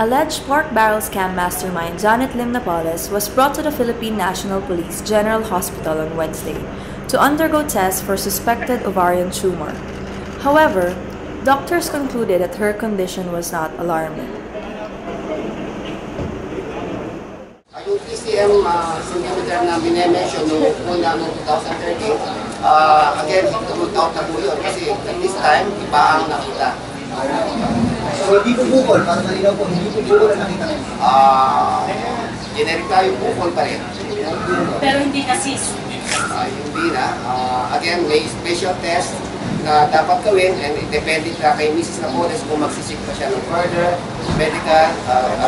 Alleged pork barrel scam mastermind Janet Lim Napoles was brought to the Philippine National Police General Hospital on Wednesday to undergo tests for suspected ovarian tumor. However, doctors concluded that her condition was not alarming. Yung PCM centimeter na binemention noong una noong 2013, again, tumulot out na po yun kasi at this time, iba ang nakita. So, hindi po bukol, para malinaw po, hindi po bukol ang nakita rin? Generic tayo bukol pa rin. Pero hindi na cyst. Hindi na. Again, may special test na dapat gawin and it depende na kay Mrs. Napoles kung magsisik pa siya ng further medical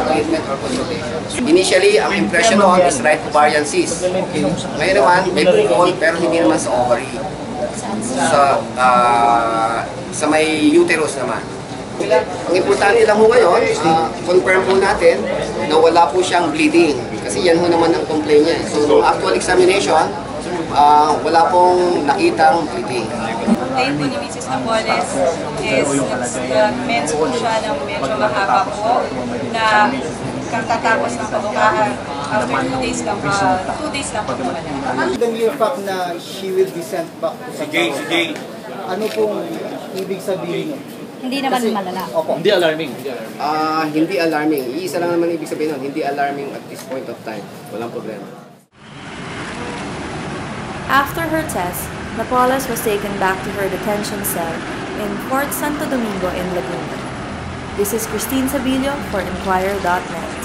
treatment or consultation. Initially, ang impression noon is right ovarian cyst. Ngayon naman, may bukol pero hindi naman sa ovary. Sa may uterus naman. Ang importante lang po ngayon, confirm po natin na wala po siyang bleeding. Kasi yan ho naman ang complaint niya. So, nung actual examination, wala pong nakitang bleeding. Ngayon po ni Mrs. Napoles is nag-mens po siya ng medyo mahaba po na katatapos ng pagbukaan after 2 days lang po naman. The mere fact na she will be sent back to sa ano pong ibig sabihin? Hindi naman malala. Hindi alarming. Hindi alarming. Iisa lang naman ibig sabihin nun. Hindi alarming at this point of time. Walang problema. After her test, Napoles was taken back to her detention cell in Fort Santo Domingo in Laguna. This is Christine Sabilio for Inquirer.net.